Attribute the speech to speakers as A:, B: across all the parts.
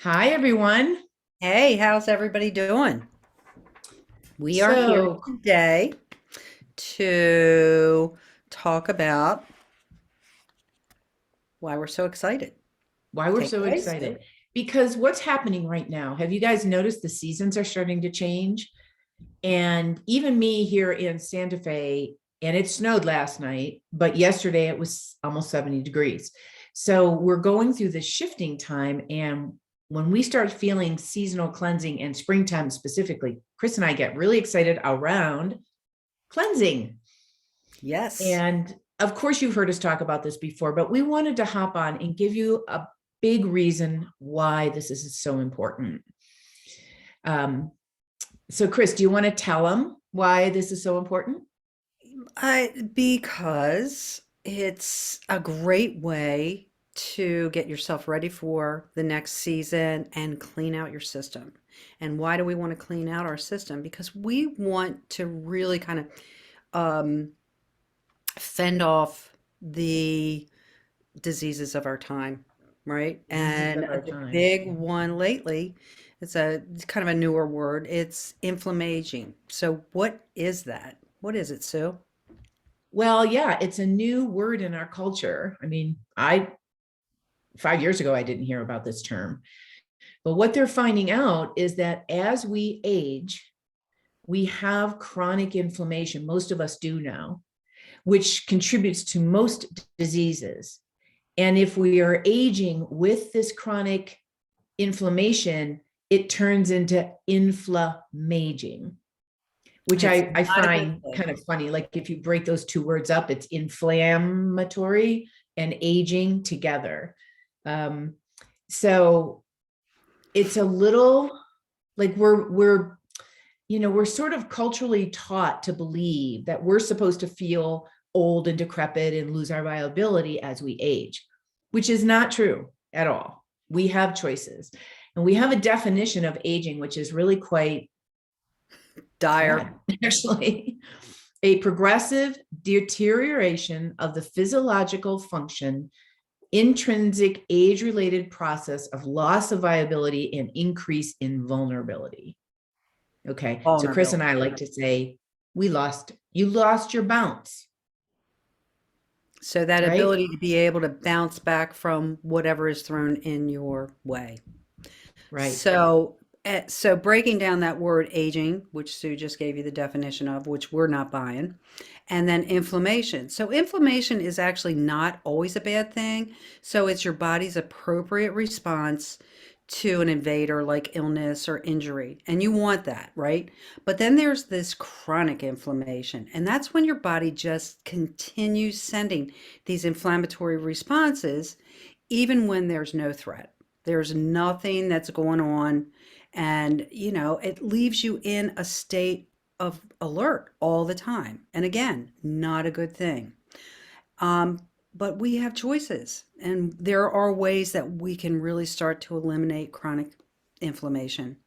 A: Hi, everyone.
B: Hey, how's everybody doing? We are here
A: So,
B: today to talk about why we're so excited.
A: why we're
B: Take
A: so
B: it away, Sue.
A: excited? Because what's happening right now? Have you guys noticed the seasons are starting to change? And even me here in Santa Fe, and it snowed last night, but yesterday it was almost 70 degrees. So, we're going through this shifting time. And when we start feeling seasonal cleansing and springtime specifically, Chris and I get really excited around cleansing.
B: Yes.
A: And of course, you've heard us talk about this before, but we wanted to hop on and give you a big reason why this is so important. Um, so, Chris, do you want to tell them why this is so important?
B: Because it's a great way to get yourself ready for the next season and clean out your system. And why do we want to clean out our system? Because we want to really kind of um, fend off the diseases of our time, right?
A: Diseases
B: And
A: of our
B: the
A: time.
B: big one lately, it's kind of a newer word. It's inflammaging. So what is that? What is it, Sue?
A: Well, yeah, it's a new word in our culture. I mean, I 5 years ago I didn't hear about this term, but what they're finding out is that as we age, we have chronic inflammation. Most of us do now, which contributes to most diseases. And if we are aging with this chronic inflammation, it turns into inflammaging, which
B: It's
A: I
B: not a good
A: find
B: thing.
A: kind of funny. Like if you break those two words up, it's inflammatory and aging together. Um, so it's a little like we're sort of culturally taught to believe that we're supposed to feel old and decrepit and lose our viability as we age, which is not true at all. We have choices. And we have a definition of aging, which is really quite
B: Dire.
A: sad, actually. A progressive deterioration of the physiological function, intrinsic age related process of loss of viability and increase in vulnerability. Okay. So Chris and I
B: Vulnerability.
A: like to say, you lost your bounce,
B: So that
A: right?
B: ability to be able to bounce back from whatever is thrown in your way.
A: Right.
B: So breaking down that word aging, which Sue just gave you the definition of, which we're not buying, and then inflammation. So inflammation is actually not always a bad thing. So it's your body's appropriate response to an invader like illness or injury. And you want that, right? But then there's this chronic inflammation, and that's when your body just continues sending these inflammatory responses even when there's no threat. There's nothing that's going on. And, it leaves you in a state of alert all the time. And again, not a good thing. Um, but we have choices, and there are ways that we can really start to eliminate chronic inflammation.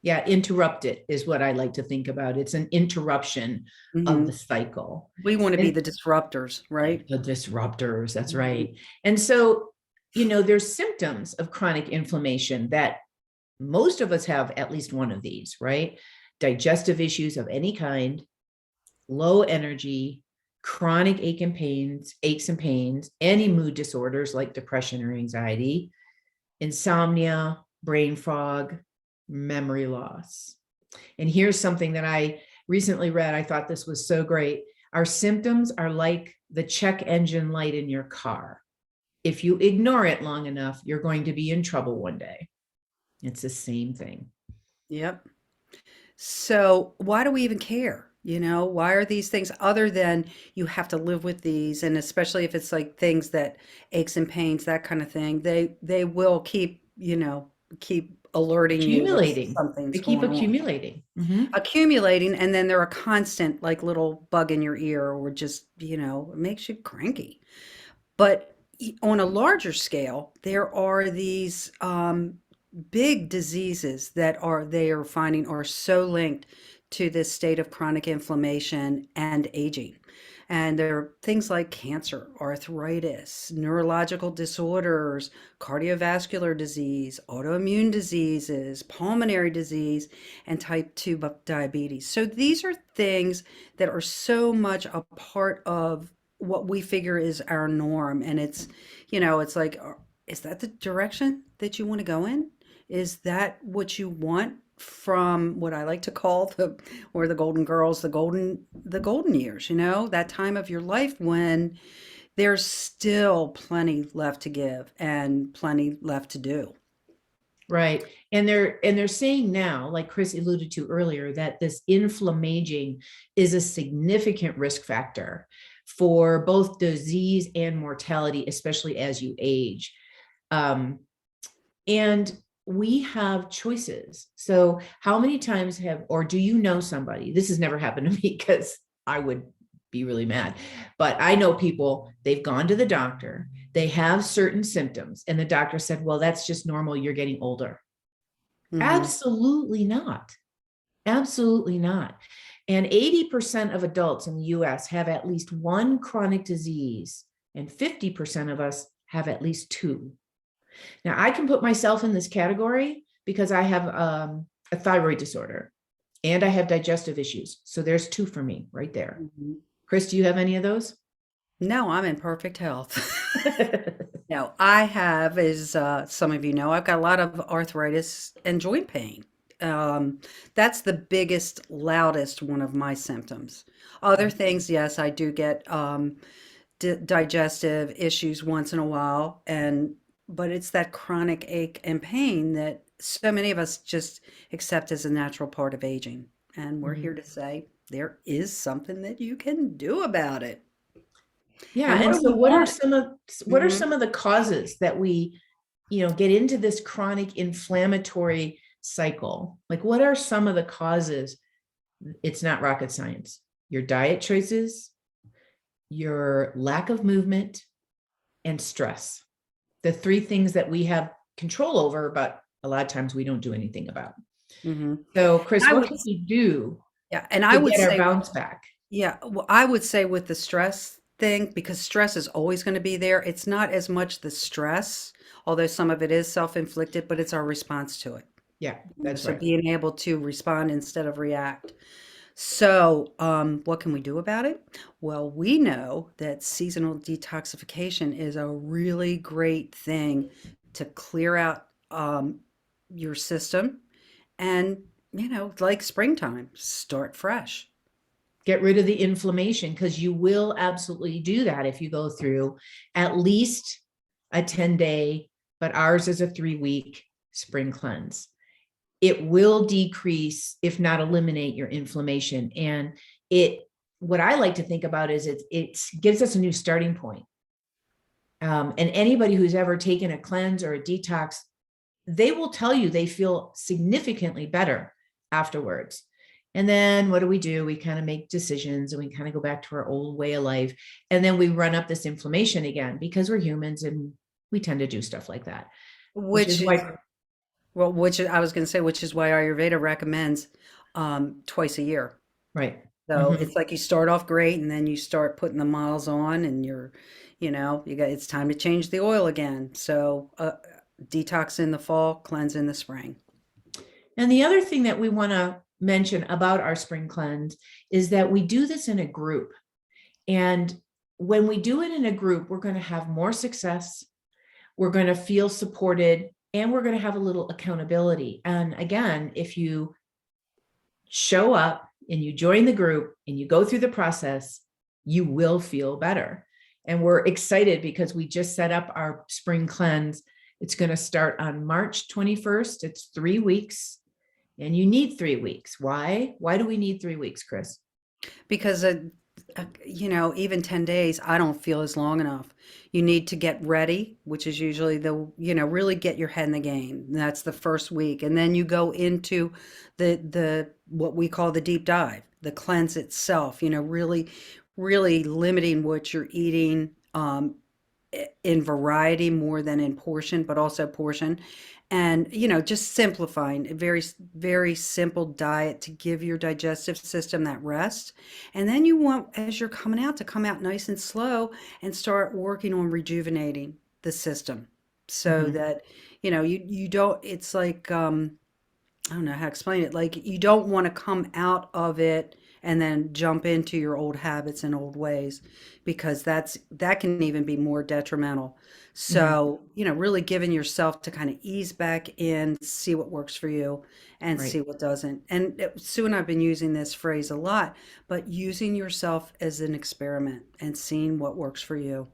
A: Yeah. Interrupt it is what I like to think about. It's an interruption of
B: Hmm.
A: the cycle.
B: We want to be
A: And
B: the disruptors, right?
A: the disruptors, that's
B: Mhm.
A: right. And so, there's symptoms of chronic inflammation that most of us have at least one of these, right? Digestive issues of any kind, low energy, chronic aches and pains, any mood disorders like depression or anxiety, insomnia, brain fog, memory loss. And here's something that I recently read. I thought this was so great. Our symptoms are like the check engine light in your car. If you ignore it long enough, you're going to be in trouble one day. It's the same thing.
B: Yep. So why do we even care? Why are these things other than you have to live with these, and especially if it's like things that aches and pains, that kind of thing, they will keep alerting you that
A: Accumulating.
B: something's
A: They keep
B: going on.
A: accumulating. Mm-hmm.
B: Accumulating, and then they're a constant like little bug in your ear, or just, it makes you cranky. But on a larger scale, there are these big diseases that they are finding are so linked to this state of chronic inflammation and aging. And there are things like cancer, arthritis, neurological disorders, cardiovascular disease, autoimmune diseases, pulmonary disease, and type 2 diabetes. So these are things that are so much a part of what we figure is our norm. And it's like, is that the direction that you want to go in? Is that what you want from what I like to call the golden girls, the golden years, that time of your life when there's still plenty left to give and plenty left to do.
A: Right. And they're saying now, like Chris alluded to earlier, that this inflammaging is a significant risk factor for both disease and mortality, especially as you age. Um, and we have choices. So how many times or do you know somebody? This has never happened to me because I would be really mad. But I know people, they've gone to the doctor, they have certain symptoms, and the doctor said, well, that's just normal. You're getting older.
B: Hmm.
A: Absolutely not. Absolutely not. And 80% of adults in the US have at least one chronic disease, and 50% of us have at least two. Now, I can put myself in this category because I have a thyroid disorder and I have digestive issues. So there's two for me right there.
B: Hmm.
A: Chris, do you have any of those?
B: No, I'm in perfect health. No, I have, as some of you know, I've got a lot of arthritis and joint pain. Um, that's the biggest, loudest one of my symptoms. Other things, yes, I do get digestive issues once in a while, but it's that chronic ache and pain that so many of us just accept as a natural part of aging. And we're here
A: Mhm.
B: to say there is something that you can do about it.
A: Yeah.
B: And what
A: And
B: do
A: so
B: we want?
A: what are some of the causes that we, get into this chronic inflammatory cycle? Like what are some of the causes? It's not rocket science. Your diet choices, your lack of movement, and stress. The three things that we have control over, but a lot of times we don't do anything about.
B: Hmm.
A: So, Chris,
B: I
A: what
B: would,
A: can we do
B: yeah, and I
A: to
B: would
A: get our
B: say
A: bounce back?
B: yeah, well, I would say with the stress thing, because stress is always going to be there, it's not as much the stress, although some of it is self-inflicted, but it's our response to it.
A: Yeah, that's
B: So
A: right.
B: being able to respond instead of react. So, what can we do about it? Well, we know that seasonal detoxification is a really great thing to clear out your system and, like springtime, start fresh.
A: Get rid of the inflammation because you will absolutely do that if you go through at least a 10-day, but ours is a 3-week spring cleanse. It will decrease, if not eliminate, your inflammation. And what I like to think about is it gives us a new starting point. And anybody who's ever taken a cleanse or a detox, they will tell you they feel significantly better afterwards. And then what do? We kind of make decisions and we kind of go back to our old way of life. And then we run up this inflammation again because we're humans and we tend to do stuff like that, which
B: Which
A: is
B: is,
A: why,
B: well, I was going to say, which is why Ayurveda recommends twice a year.
A: right.
B: So
A: Mhm.
B: it's like you start off great and then you start putting the miles on and it's time to change the oil again. So detox in the fall, cleanse in the spring.
A: And the other thing that we want to mention about our spring cleanse is that we do this in a group. And when we do it in a group, we're going to have more success. We're going to feel supported and we're going to have a little accountability. And again, if you show up and you join the group and you go through the process, you will feel better. And we're excited because we just set up our spring cleanse. It's going to start on March 21st. It's 3 weeks and you need 3 weeks. Why? Why do we need 3 weeks, Chris?
B: Because, even 10 days, I don't feel is long enough. You need to get ready, which is usually really get your head in the game. That's the first week. And then you go into what we call the deep dive, the cleanse itself, really, really limiting what you're eating, in variety more than in portion, but also portion. And, just simplifying a very, very simple diet to give your digestive system that rest. And then you want, as you're coming out, to come out nice and slow and start working on rejuvenating the system so
A: Mhm.
B: that, you don't, it's like, I don't know how to explain it. Like you don't want to come out of it and then jump into your old habits and old ways because that can even be more detrimental.
A: Mhm.
B: So, really giving yourself to kind of ease back in, see what works for you and
A: Right.
B: see what doesn't. And Sue and I've been using this phrase a lot, but using yourself as an experiment and seeing what works for you.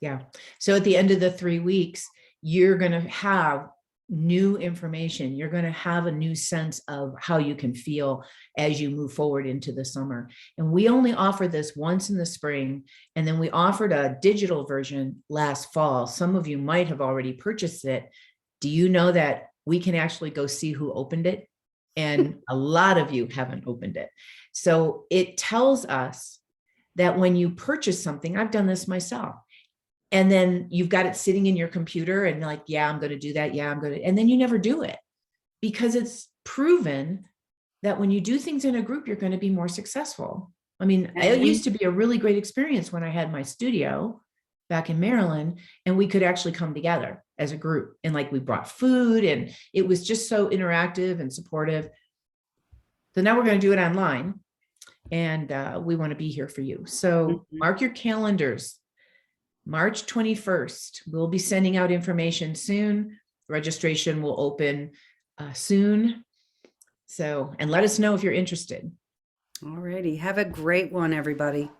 A: Yeah. So at the end of the 3 weeks, you're going to have new information. You're going to have a new sense of how you can feel as you move forward into the summer. And we only offer this once in the spring. And then we offered a digital version last fall. Some of you might have already purchased it. Do you know that we can actually go see who opened it? And a lot of you haven't opened it. So it tells us that when you purchase something, I've done this myself, and then you've got it sitting in your computer and like, yeah, I'm going to do that. Yeah, I'm going to, and then you never do it because it's proven that when you do things in a group, you're going to be more successful. I mean,
B: And
A: it used
B: we
A: to be a really great experience when I had my studio back in Maryland and we could actually come together as a group and like we brought food and it was just so interactive and supportive. So now we're going to do it online and we want to be here for you. So
B: Mhm.
A: mark your calendars. March 21st. We'll be sending out information soon. Registration will open soon. So, and let us know if you're interested.
B: Alrighty. Have a great one, everybody.